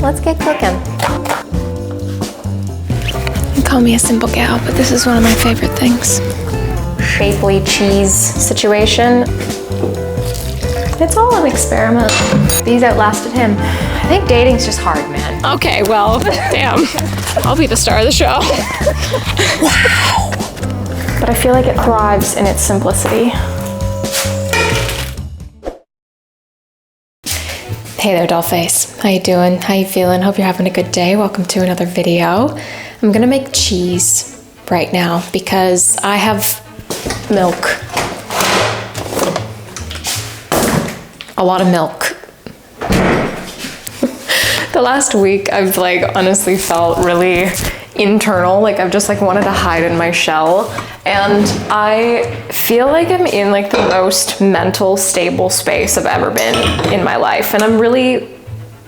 let's get cooking. You call me a simple gal, but this is one of my favorite things. Shapely cheese situation. It's all an experiment. These outlasted him. I think dating's just hard, man. Okay, well, damn. I'll be the star of the show. Wow. But I feel like it thrives in its simplicity. Hey there, dollface. How you doing? How you feeling? Hope you're having a good day. Welcome to another video. I'm gonna make cheese right now because I have milk. A lot of milk. The last week I've honestly felt really internal, I've just wanted to hide in my shell, and I feel like I'm in the most mental stable space I've ever been in my life, and I'm really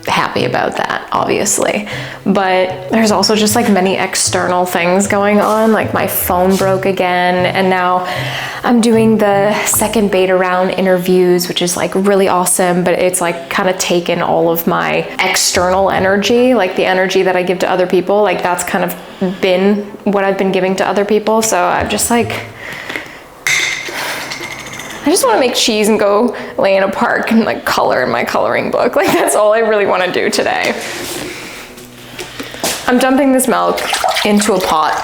happy about that, obviously. But there's also just many external things going on, my phone broke again, and now I'm doing the second beta round interviews, which is really awesome, but it's kind of taken all of my external energy, the energy that I give to other people, that's kind of been what I've been giving to other people. So I'm just I just want to make cheese and go lay in a park and color in my coloring book. That's all I really want to do today. I'm dumping this milk into a pot.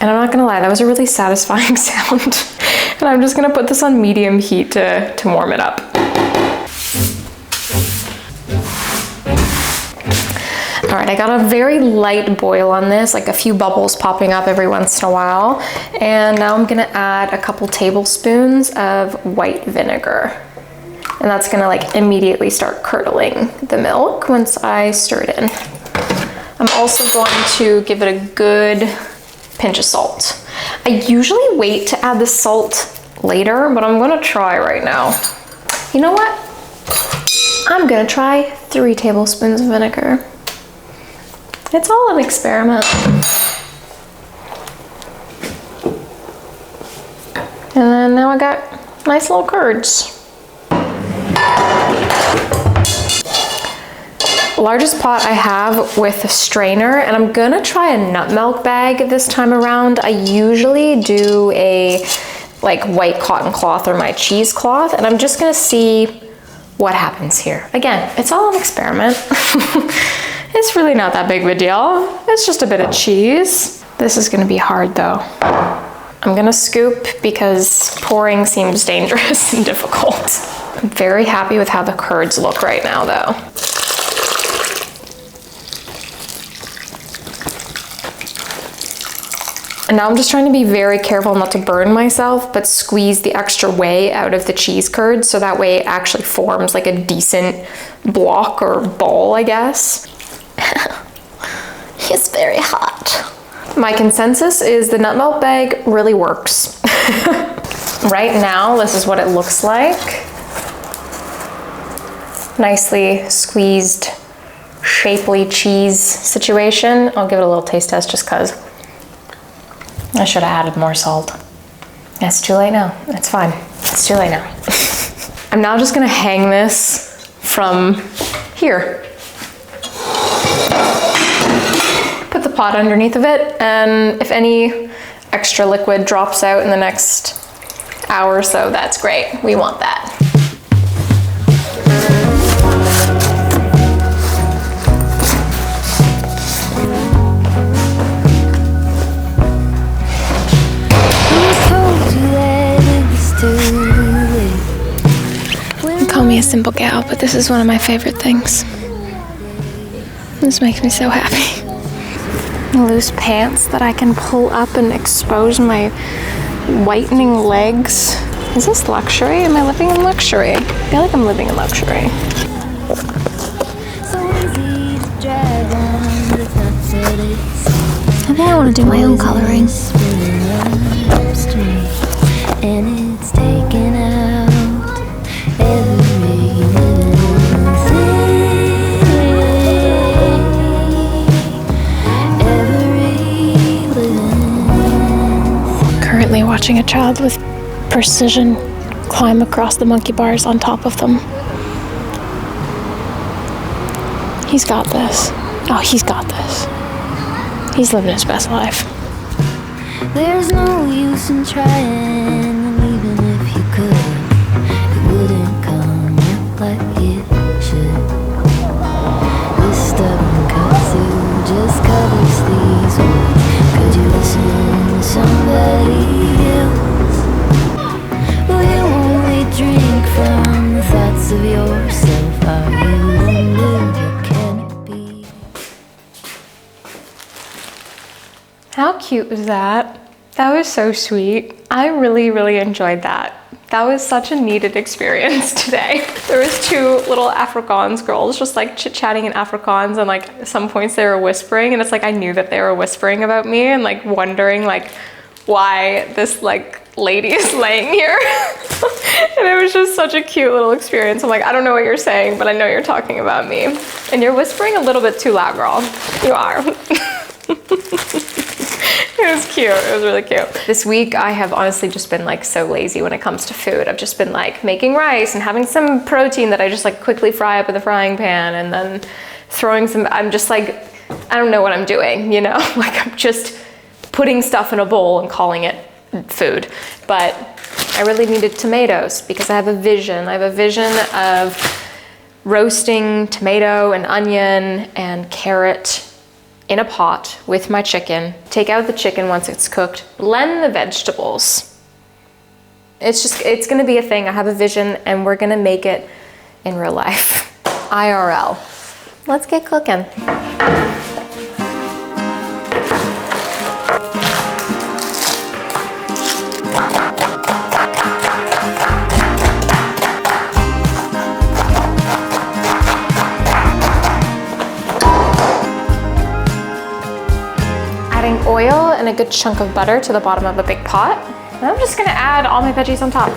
And I'm not gonna lie, that was a really satisfying sound. And I'm just gonna put this on medium heat to warm it up. All right, I got a very light boil on this, a few bubbles popping up every once in a while. And now I'm gonna add a couple tablespoons of white vinegar. And that's gonna immediately start curdling the milk once I stir it in. I'm also going to give it a good pinch of salt. I usually wait to add the salt later, but I'm gonna try right now. You know what? I'm gonna try 3 tablespoons of vinegar. It's all an experiment. And then now I got nice little curds. Largest pot I have with a strainer, and I'm gonna try a nut milk bag this time around. I usually do a white cotton cloth or my cheesecloth, and I'm just gonna see what happens here. Again, it's all an experiment. It's really not that big of a deal. It's just a bit of cheese. This is gonna be hard though. I'm gonna scoop because pouring seems dangerous and difficult. I'm very happy with how the curds look right now though. And now I'm just trying to be very careful not to burn myself, but squeeze the extra whey out of the cheese curds so that way it actually forms a decent block or ball, I guess. It's very hot. My consensus is the nut milk bag really works. Right now, this is what it looks like. Nicely squeezed, shapely cheese situation. I'll give it a little taste test just cause. I should have added more salt. It's too late now. It's fine. It's too late now. I'm now just gonna hang this from here. Put the pot underneath of it, and if any extra liquid drops out in the next hour or so, that's great. We want that. You call me a simple gal, but this is one of my favorite things. This makes me so happy. Loose pants that I can pull up and expose my whitening legs. Is this luxury? Am I living in luxury? I feel like I'm living in luxury. I think I want to do my own coloring. And it's taken out every living. Currently watching a child with precision climb across the monkey bars on top of them. He's got this. Oh, he's got this. He's living his best life. There's no use in trying, and even if you could, it wouldn't come out like it should. This stubborn kazoo just covers these words. Could you listen to somebody else? Will you only drink from the thoughts of yourself? Are you the live, or can it be? How cute was that? That was so sweet. I really, really enjoyed that. That was such a needed experience today. There was two little Afrikaans girls just like chit-chatting in Afrikaans, and like at some points they were whispering, and it's like I knew that they were whispering about me and like wondering like why this like lady is laying here. And it was just such a cute little experience. I'm like, I don't know what you're saying, but I know you're talking about me. And you're whispering a little bit too loud, girl. You are. It was cute. It was really cute. This week, I have honestly just been like so lazy when it comes to food. I've just been like making rice and having some protein that I just like quickly fry up in the frying pan, and then throwing some, I'm just like, I don't know what I'm doing, you know? Like I'm just putting stuff in a bowl and calling it food. But I really needed tomatoes because I have a vision. I have a vision of roasting tomato and onion and carrot in a pot with my chicken, take out the chicken once it's cooked, blend the vegetables. It's gonna be a thing. I have a vision and we're gonna make it in real life. IRL. Let's get cooking. Oil and a good chunk of butter to the bottom of a big pot. And I'm just gonna add all my veggies on top.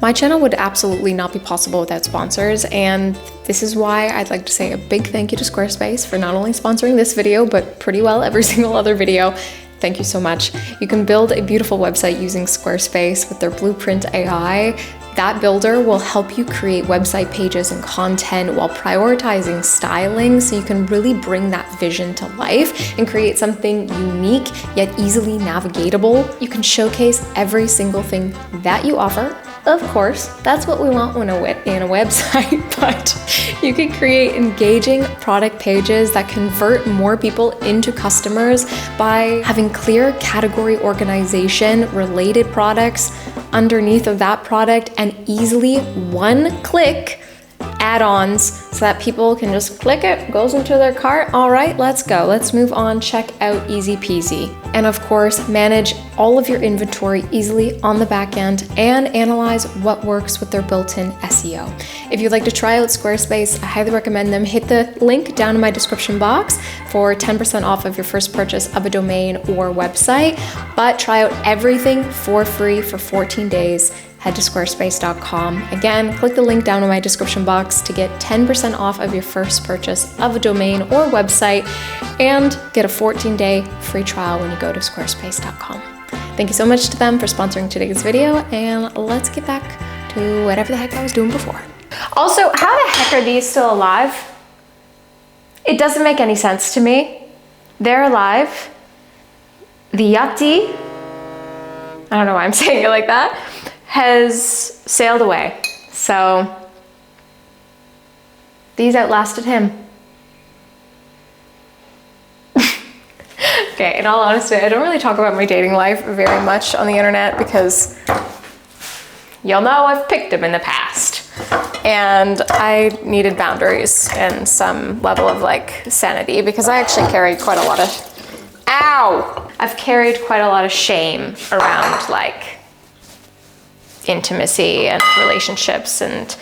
My channel would absolutely not be possible without sponsors, and this is why I'd like to say a big thank you to Squarespace for not only sponsoring this video, but pretty well every single other video. Thank you so much. You can build a beautiful website using Squarespace with their Blueprint AI. That builder will help you create website pages and content while prioritizing styling, so you can really bring that vision to life and create something unique yet easily navigatable. You can showcase every single thing that you offer. Of course, that's what we want in a website, but you can create engaging product pages that convert more people into customers by having clear category organization, related products underneath of that product, and easily one-click add-ons so that people can just click it, goes into their cart. All right, let's go. Let's move on. Check out, easy peasy. And of course, manage all of your inventory easily on the back end and analyze what works with their built-in SEO. If you'd like to try out Squarespace, I highly recommend them. Hit the link down in my description box for 10% off of your first purchase of a domain or website, but try out everything for free for 14 days. Head to squarespace.com. Again, click the link down in my description box to get 10% off of your first purchase of a domain or website, and get a 14-day free trial when you go to squarespace.com. Thank you so much to them for sponsoring today's video, and let's get back to whatever the heck I was doing before. Also, how the heck are these still alive? It doesn't make any sense to me. They're alive. The yachty, I don't know why I'm saying it like that, has sailed away. So these outlasted him. Okay, in all honesty, I don't really talk about my dating life very much on the internet because you'll know I've picked him in the past. And I needed boundaries and some level of like sanity, because I actually carried quite a lot of, I've carried quite a lot of shame around like intimacy and relationships and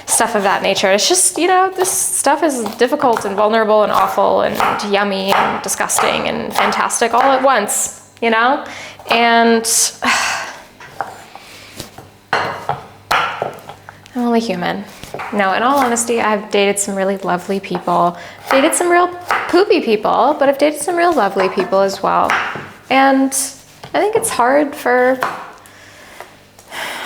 stuff of that nature. It's just, you know, this stuff is difficult and vulnerable and awful and yummy and disgusting and fantastic all at once, you know? And I'm only human. No, in all honesty, I've dated some really lovely people. Dated some real poopy people, but I've dated some real lovely people as well. And I think it's hard I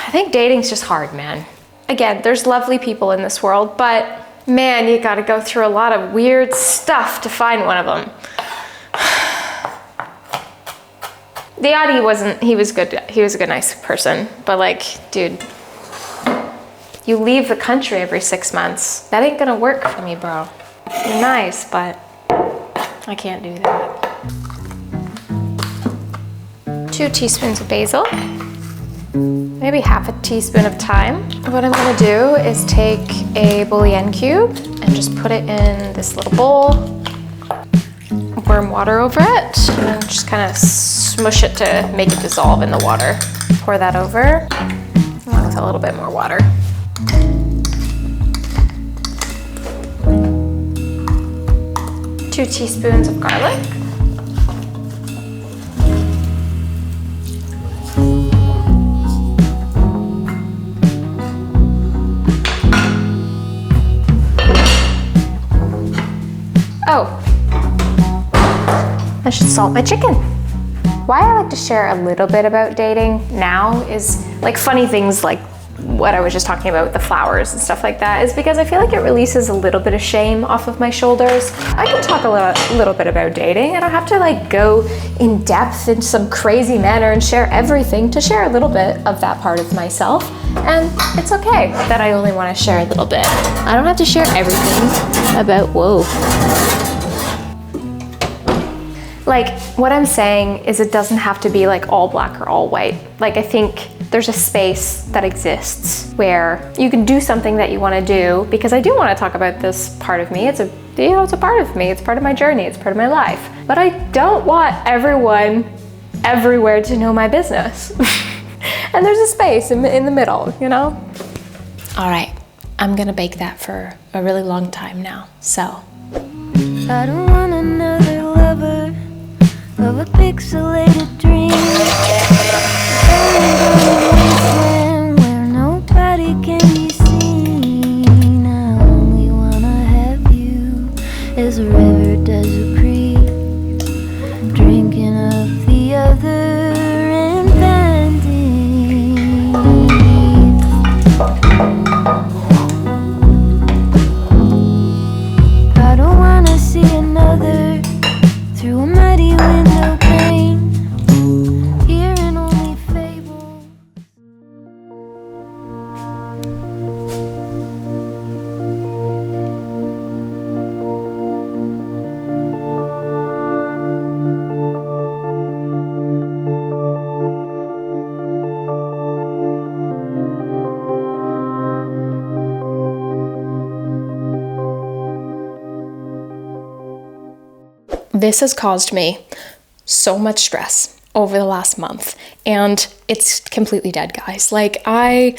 think dating's just hard, man. Again, there's lovely people in this world, but man, you gotta go through a lot of weird stuff to find one of them. The yachty he was good. He was a good, nice person, but like, dude, you leave the country every 6 months. That ain't gonna work for me, bro. You're nice, but I can't do that. 2 teaspoons of basil, maybe half a teaspoon of thyme. What I'm gonna do is take a bouillon cube and just put it in this little bowl, warm water over it, and then just kind of smush it to make it dissolve in the water. Pour that over, along with a little bit more water. Two teaspoons of garlic. Oh, I should salt my chicken. Why I like to share a little bit about dating now is like funny things like what I was just talking about with the flowers and stuff like that is because I feel like it releases a little bit of shame off of my shoulders. I can talk a little bit about dating. I don't have to like go in depth in some crazy manner and share everything, to share a little bit of that part of myself. And it's okay that I only want to share a little bit. I don't have to share everything about, whoa. Like, what I'm saying is it doesn't have to be like all black or all white. Like, I think there's a space that exists where you can do something that you want to do, because I do want to talk about this part of me. It's a part of me. It's part of my journey. It's part of my life. But I don't want everyone everywhere to know my business. And there's a space in the middle, you know? All right, I'm gonna bake that for a really long time now, so. I don't want another lover of a pixelated dream. Where nobody can be seen. I only wanna have you as a river does a creek, drinking up the other and bending. I don't wanna see another through a muddy window pane, hearing only fables. This has caused me so much stress over the last month, and it's completely dead, guys. Like, I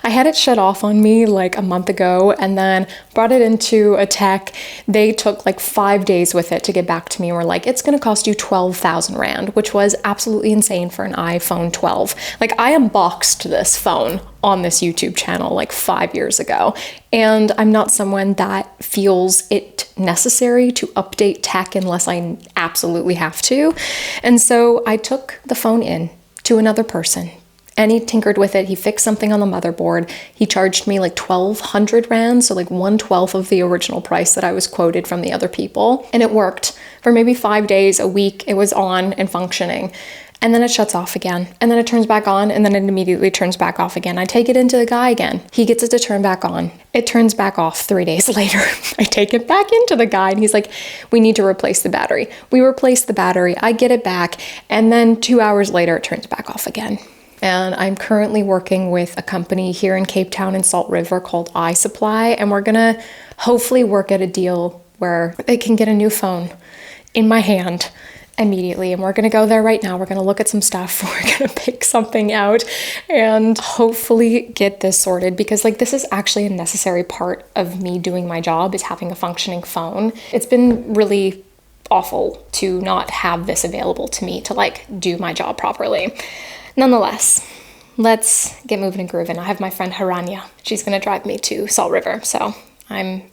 had it shut off on me like a month ago and then brought it into a tech. They took like 5 days with it to get back to me and were like, it's gonna cost you 12,000 Rand, which was absolutely insane for an iPhone 12. Like, I unboxed this phone on this YouTube channel like 5 years ago, and I'm not someone that feels it necessary to update tech unless I absolutely have to. And so I took the phone in to another person, and he tinkered with it. He fixed something on the motherboard. He charged me like 1,200 Rand, so like 1/12 of the original price that I was quoted from the other people. And it worked for maybe 5 days, a week. It was on and functioning. And then it shuts off again. And then it turns back on, and then it immediately turns back off again. I take it into the guy again. He gets it to turn back on. It turns back off 3 days later. I take it back into the guy, and he's like, we need to replace the battery. We replace the battery, I get it back, and then 2 hours later, it turns back off again. And I'm currently working with a company here in Cape Town and Salt River called iSupply, and we're gonna hopefully work at a deal where they can get a new phone in my hand immediately. And we're gonna go there right now. We're gonna look at some stuff. We're gonna pick something out and hopefully get this sorted, because like, this is actually a necessary part of me doing my job, is having a functioning phone. It's been really awful to not have this available to me to like do my job properly. Nonetheless, let's get moving and grooving. I have my friend Haranya. She's gonna drive me to Salt River, so I'm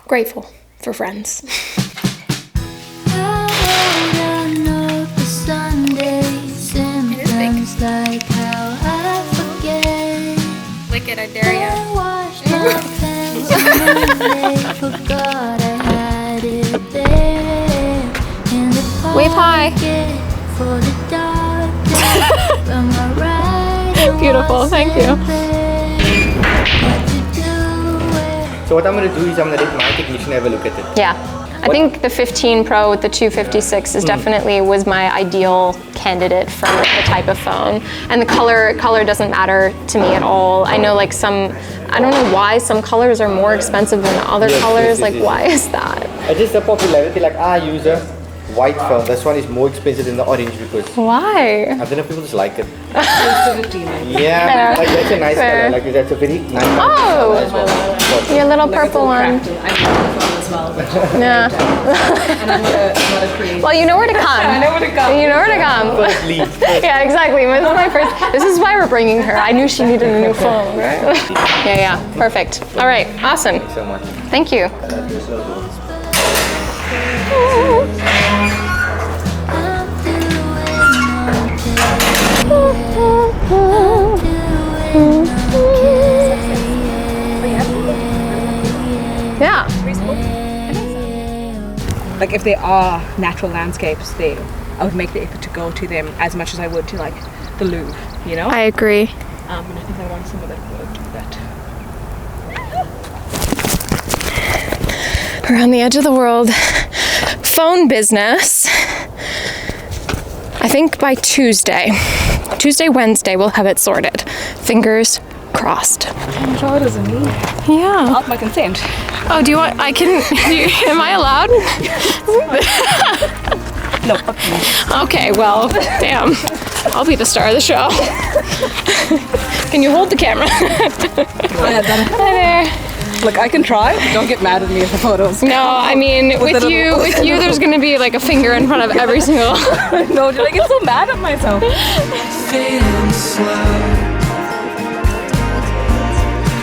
grateful for friends. Like how I forget. Lick it, I dare ya. Forgot I had it there. In the Wave high. for the dark from my right. Beautiful, thank you. So what I'm going to do is I'm going to let my technician have a look at it. Yeah. I think the 15 Pro with the 256 is definitely was my ideal candidate for the type of phone. And the color doesn't matter to me at all. I know like I don't know why some colors are more expensive than other colors. Like why is that? It's just the popularity, like I use a white phone. This one is more expensive than the orange because Why? I don't know, people just like it. Yeah, like that's a nice color. Like that's a very nice color as well. Your little purple one. I know the phone as well. Yeah. And I'm not a creative. Well, you know where to come. I know where to come. You know where to come. First lead. Yeah, exactly. This is my first. This is why we're bringing her. I knew she needed a new phone, right? Yeah. Perfect. All right. Awesome. So much. Thank you. Yeah. Like if they are natural landscapes, I would make the effort to go to them as much as I would to like the Louvre, you know? I agree. And I think I want some of that wood that. Around the edge of the world. Phone business. I think by Tuesday, Wednesday, we'll have it sorted. Fingers crossed. I'm sure it doesn't mean. Yeah. Out my consent. Oh, do you want? I can. Am I allowed? No. Okay. Well, damn. I'll be the star of the show. Can you hold the camera? Hi there. Look, I can try. Don't get mad at me if the photos. No, I mean, with you, there's gonna be like a finger in front of every single. No, did I get so mad at myself? Feeling slow.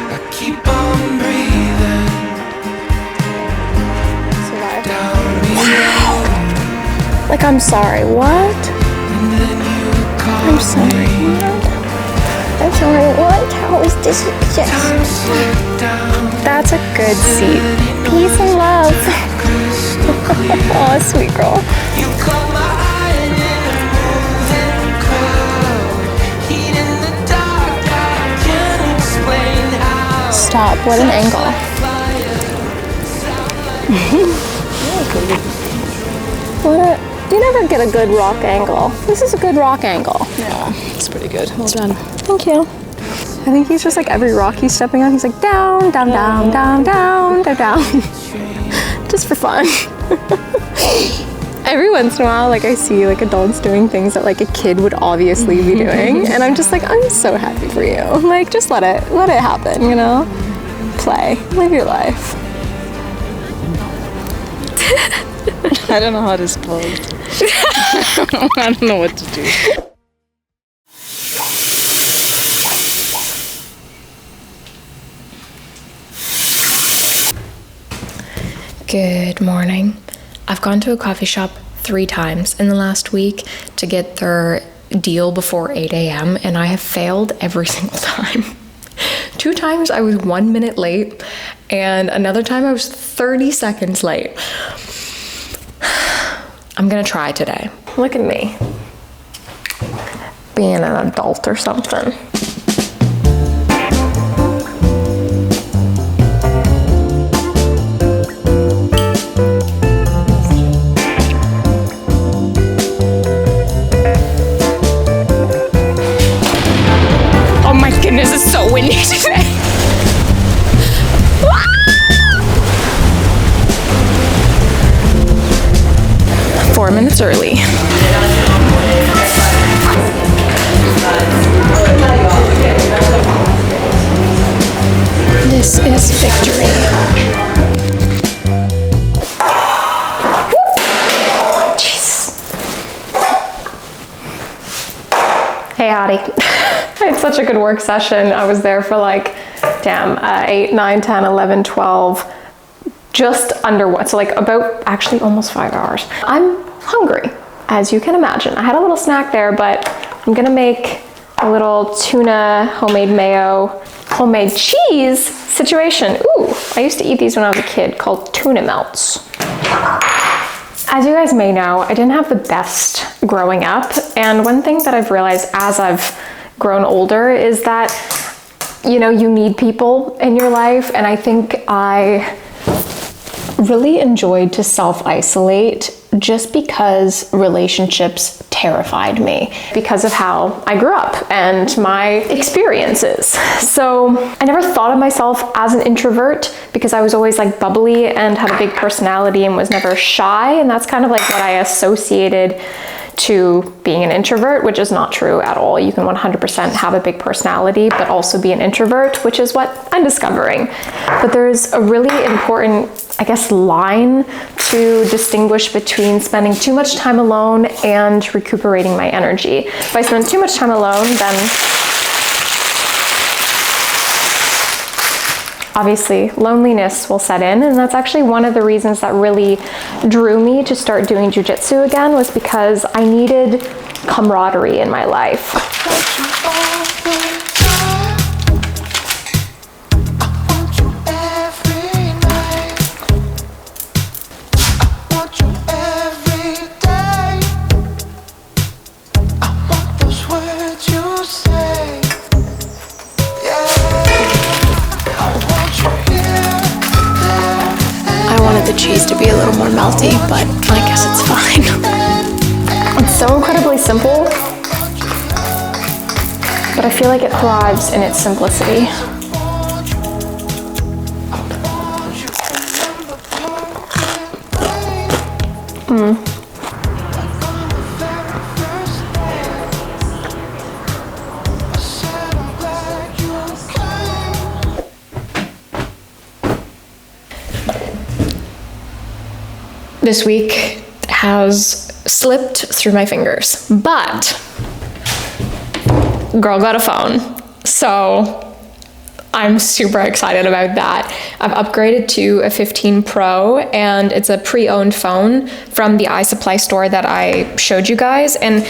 I keep on breathing. Down below. Like, I'm sorry. What? And then you call I'm sorry. What? I'm sorry. What? How is this? Yes. Time slowed down. That's a good seat. Peace and love. Oh, sweet girl. You caught my eye in a moving crowd. Heat in the dark, I can't explain how. Stop. What an angle. You never get a good rock angle. This is a good rock angle. Yeah, it's pretty good. Well done. Thank you. I think he's just like every rock he's stepping on, he's like down, down, down, down, down, down, down. Just for fun. Every once in a while, like I see like adults doing things that like a kid would obviously be doing, and I'm just like, I'm so happy for you. Like, just let it happen, you know? Play, live your life. I don't know how this goes. I don't know what to do. Good morning. I've gone to a coffee shop 3 times in the last week to get their deal before 8 a.m. and I have failed every single time. 2 times I was 1 minute late and another time I was 30 seconds late. I'm gonna try today. Look at me. Being an adult or something. Oh my goodness, it's so windy today. 4 minutes early. I had such a good work session. I was there for like, 8, 9, 10, 11, 12, just under one. So like about actually almost 5 hours. I'm hungry, as you can imagine. I had a little snack there, but I'm gonna make a little tuna, homemade mayo, homemade cheese situation. Ooh, I used to eat these when I was a kid, called tuna melts. As you guys may know, I didn't have the best growing up. And one thing that I've realized as I've grown older is that, you know, you need people in your life. And I think I really enjoyed to self-isolate just because relationships terrified me because of how I grew up and my experiences. So I never thought of myself as an introvert because I was always like bubbly and had a big personality and was never shy. And that's kind of like what I associated to being an introvert, which is not true at all. You can 100% have a big personality, but also be an introvert, which is what I'm discovering. But there's a really important, I guess, line to distinguish between spending too much time alone and recuperating my energy. If I spend too much time alone, then obviously loneliness will set in, and that's actually one of the reasons that really drew me to start doing jiu-jitsu again, was because I needed camaraderie in my life. Cheese to be a little more melty, but I guess it's fine. It's so incredibly simple, but I feel like it thrives in its simplicity. This week has slipped through my fingers, but girl got a phone, so I'm super excited about that. I've upgraded to a 15 Pro, and it's a pre-owned phone from the iSupply store that I showed you guys, and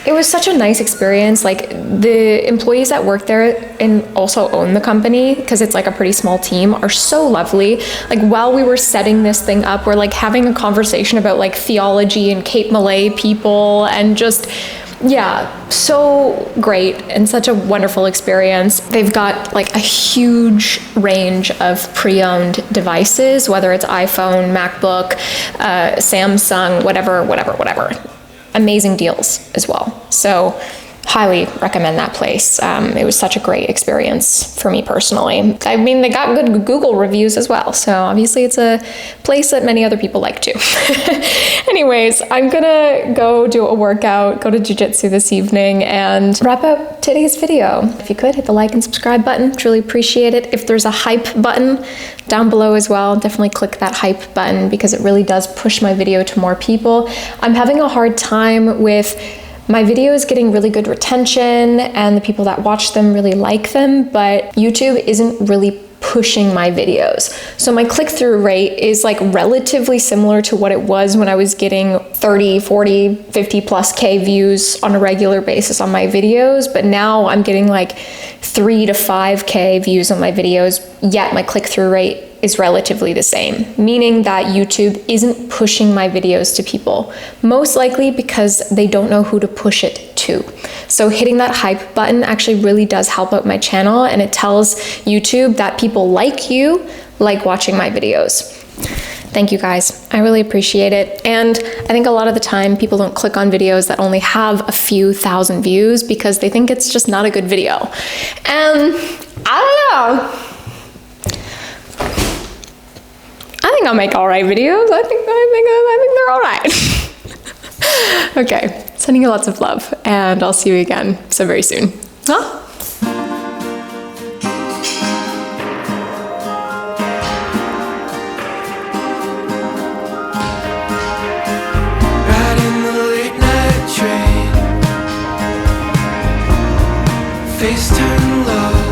it was such a nice experience. Like, the employees that work there and also own the company, because it's like a pretty small team, are so lovely. Like, while we were setting this thing up, we're like having a conversation about like theology and Cape Malay people, and just, yeah, so great and such a wonderful experience. They've got like a huge range of pre-owned devices, whether it's iPhone, MacBook, Samsung, whatever. Amazing deals as well. So highly recommend that place. It was such a great experience for me personally. I mean, they got good Google reviews as well, so obviously it's a place that many other people like too. Anyways, I'm gonna go do a workout, go to jiu-jitsu this evening, and wrap up today's video. If you could, hit the like and subscribe button, truly appreciate it. If there's a hype button down below as well, definitely click that hype button because it really does push my video to more people. I'm having a hard time with my videos getting really good retention and the people that watch them really like them, but YouTube isn't really pushing my videos. So my click-through rate is like relatively similar to what it was when I was getting 30, 40, 50 plus K views on a regular basis on my videos, but now I'm getting like 3 to 5K views on my videos, yet my click-through rate is relatively the same, meaning that YouTube isn't pushing my videos to people, most likely because they don't know who to push it to. So hitting that hype button actually really does help out my channel, and it tells YouTube that people like you like watching my videos. Thank you guys, I really appreciate it. And I think a lot of the time people don't click on videos that only have a few thousand views because they think it's just not a good video. And I don't know. I think I'll make all right videos. I think they're all right. Okay, sending you lots of love, and I'll see you again so very soon. Huh? Riding the late night train, face turn low.